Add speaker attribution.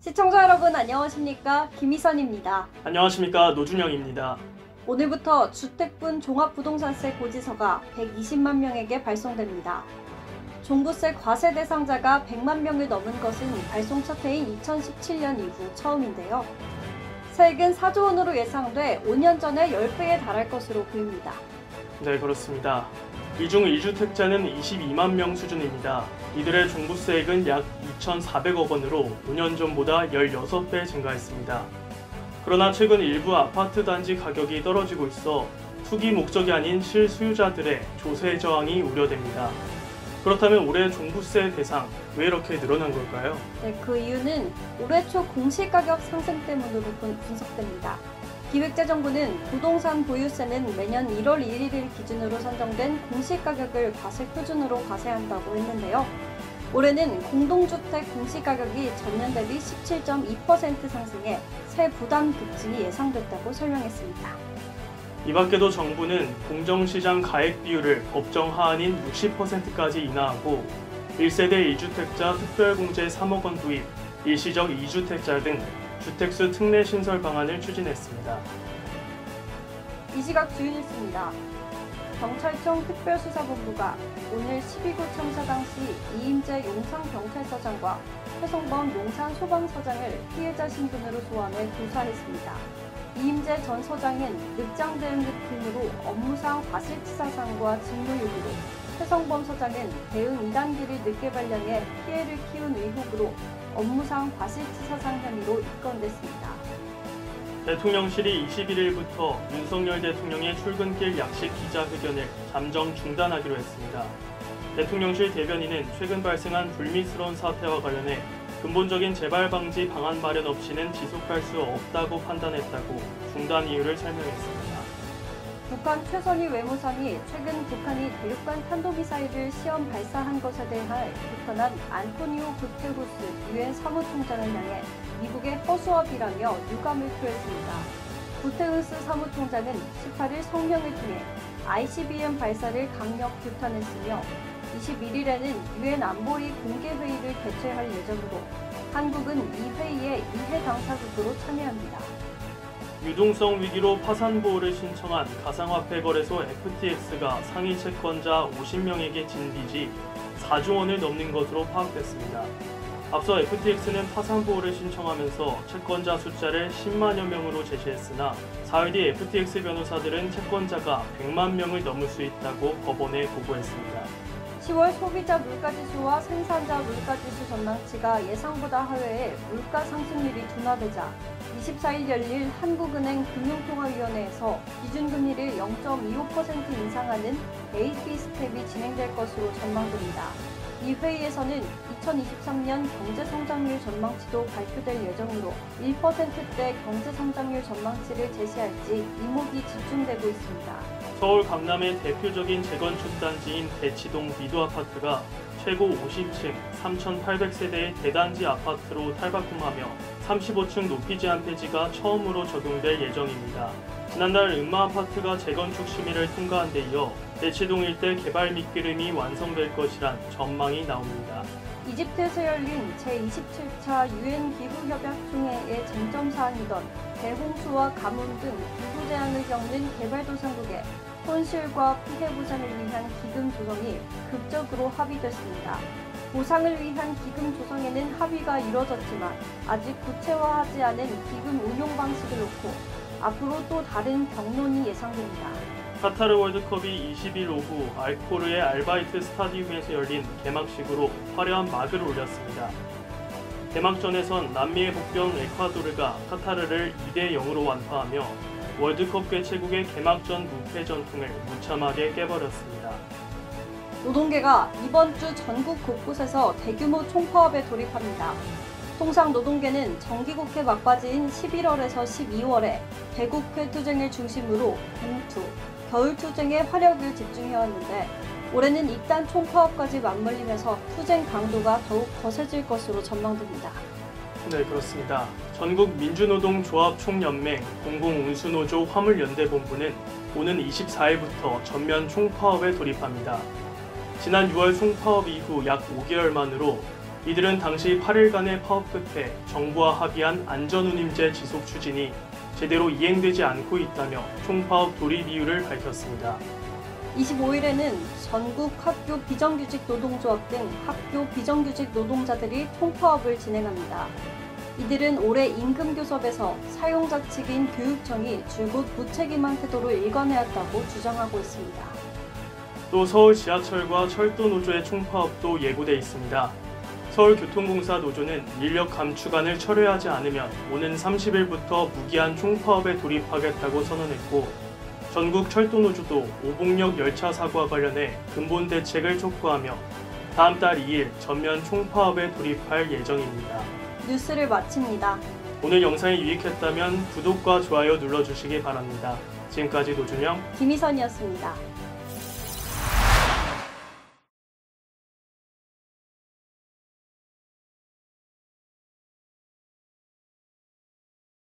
Speaker 1: 시청자 여러분 안녕하십니까? 김희선입니다.
Speaker 2: 안녕하십니까, 노준영입니다.
Speaker 1: 오늘부터 주택분 종합부동산세 고지서가 120만 명에게 발송됩니다. 종부세 과세 대상자가 100만 명을 넘은 것은 발송 첫 해인 2017년 이후 처음인데요. 세액은 4조 원으로 예상돼 5년 전에 10배에 달할 것으로 보입니다.
Speaker 2: 네, 그렇습니다. 이 중 1주택자는 22만 명 수준입니다. 이들의 종부세액은 약 2,400억 원으로 5년 전보다 16배 증가했습니다. 그러나 최근 일부 아파트 단지 가격이 떨어지고 있어 투기 목적이 아닌 실수요자들의 조세 저항이 우려됩니다. 그렇다면 올해 종부세 대상 왜 이렇게 늘어난 걸까요?
Speaker 1: 네, 그 이유는 올해 초 공시가격 상승 때문으로 분석됩니다. 기획재정부는 부동산 보유세는 매년 1월 1일을 기준으로 선정된 공시가격을 과세 표준으로 과세한다고 했는데요. 올해는 공동주택 공시가격이 전년 대비 17.2% 상승해 세 부담 급증이 예상됐다고 설명했습니다.
Speaker 2: 이 밖에도 정부는 공정시장 가액 비율을 법정 하한인 60%까지 인하하고 1세대 1주택자 특별공제 3억 원 도입, 일시적 2주택자 등 주택수 특례 신설 방안을 추진했습니다.
Speaker 1: 이 시각 주요 뉴스입니다. 경찰청 특별수사본부가 오늘 12구 참사 당시 이임재 용산경찰서장과 최성범 용산소방서장을 피해자 신분으로 소환해 조사했습니다. 이임재 전 서장은 늑장대응급팀으로 업무상 과실치사상과 직무유기로, 최성범 서장은 대응 2단계를 늦게 발령해 피해를 키운 의혹으로 업무상 과실치사상 혐의로 입건됐습니다.
Speaker 2: 대통령실이 21일부터 윤석열 대통령의 출근길 약식 기자회견을 잠정 중단하기로 했습니다. 대통령실 대변인은 최근 발생한 불미스러운 사태와 관련해 근본적인 재발 방지 방안 마련 없이는 지속할 수 없다고 판단했다고 중단 이유를 설명했습니다.
Speaker 1: 북한 최선희 외무상이 최근 북한이 대륙간 탄도미사일을 시험 발사한 것에 대해 비판한 안토니오 구테후스 유엔 사무총장을 향해 미국의 허수아비라며 유감을 표했습니다. 구테후스 사무총장은 18일 성명을 통해 ICBM 발사를 강력 규탄했으며 21일에는 유엔 안보리 공개회의를 개최할 예정으로 한국은 이 회의에 이해 당사국으로 참여합니다.
Speaker 2: 유동성 위기로 파산 보호를 신청한 가상화폐 거래소 FTX가 상위 채권자 50명에게 진 빚이 4조 원을 넘는 것으로 파악됐습니다. 앞서 FTX는 파산 보호를 신청하면서 채권자 숫자를 10만여 명으로 제시했으나 사흘 뒤 FTX 변호사들은 채권자가 100만 명을 넘을 수 있다고 법원에 보고했습니다.
Speaker 1: 10월 소비자 물가지수와 생산자 물가지수 전망치가 예상보다 하회해 물가 상승률이 둔화되자 24일 열릴 한국은행 금융통화위원회에서 기준금리를 0.25% 인상하는 AB 스텝이 진행될 것으로 전망됩니다. 이 회의에서는 2023년 경제성장률 전망치도 발표될 예정으로 1%대 경제성장률 전망치를 제시할지 이목이 집중되고 있습니다.
Speaker 2: 서울 강남의 대표적인 재건축 단지인 대치동 미도 아파트가 최고 50층 3,800세대의 대단지 아파트로 탈바꿈하며 35층 높이 제한 폐지가 처음으로 적용될 예정입니다. 지난달 음마아파트가 재건축 심의를 통과한 데 이어 대치동 일대 개발 밑그림이 완성될 것이란 전망이 나옵니다.
Speaker 1: 이집트에서 열린 제27차 유엔 기후협약총회의 쟁점사항이던 대홍수와 가뭄 등 기후 재앙을 겪는 개발도상국의 손실과 피해 보상을 위한 기금 조성이 극적으로 합의됐습니다. 보상을 위한 기금 조성에는 합의가 이뤄졌지만 아직 구체화하지 않은 기금 운용 방식을 놓고 앞으로 또 다른 격론이 예상됩니다.
Speaker 2: 카타르 월드컵이 20일 오후 알코르의 알바이트 스타디움에서 열린 개막식으로 화려한 막을 올렸습니다. 개막전에선 남미의 복병 에콰도르가 카타르를 2대0으로 완파하며 월드컵 개최국의 개막전 무패 전통을 무참하게 깨버렸습니다.
Speaker 1: 노동계가 이번 주 전국 곳곳에서 대규모 총파업에 돌입합니다. 통상 노동계는 정기국회 막바지인 11월에서 12월에 대국회 투쟁을 중심으로 봉투, 겨울투쟁에 화력을 집중해왔는데 올해는 이딴 총파업까지 맞물리면서 투쟁 강도가 더욱 거세질 것으로 전망됩니다.
Speaker 2: 네, 그렇습니다. 전국 민주노동조합 총연맹 공공운수노조 화물연대본부는 오는 24일부터 전면 총파업에 돌입합니다. 지난 6월 총파업 이후 약 5개월 만으로 이들은 당시 8일간의 파업 끝에 정부와 합의한 안전운임제 지속 추진이 제대로 이행되지 않고 있다며 총파업 돌입 이유를 밝혔습니다.
Speaker 1: 25일에는 전국 학교 비정규직 노동조합 등 학교 비정규직 노동자들이 총파업을 진행합니다. 이들은 올해 임금교섭에서 사용자 측인 교육청이 줄곧 무책임한 태도를 일관하였다고 주장하고 있습니다.
Speaker 2: 또 서울 지하철과 철도노조의 총파업도 예고돼 있습니다. 서울교통공사 노조는 인력 감축안을 철회하지 않으면 오는 30일부터 무기한 총파업에 돌입하겠다고 선언했고, 전국 철도노조도 오봉역 열차 사고와 관련해 근본 대책을 촉구하며 다음 달 2일 전면 총파업에 돌입할 예정입니다.
Speaker 1: 뉴스를 마칩니다.
Speaker 2: 오늘 영상이 유익했다면 구독과 좋아요 눌러주시기 바랍니다. 지금까지 노준영,
Speaker 1: 김희선이었습니다.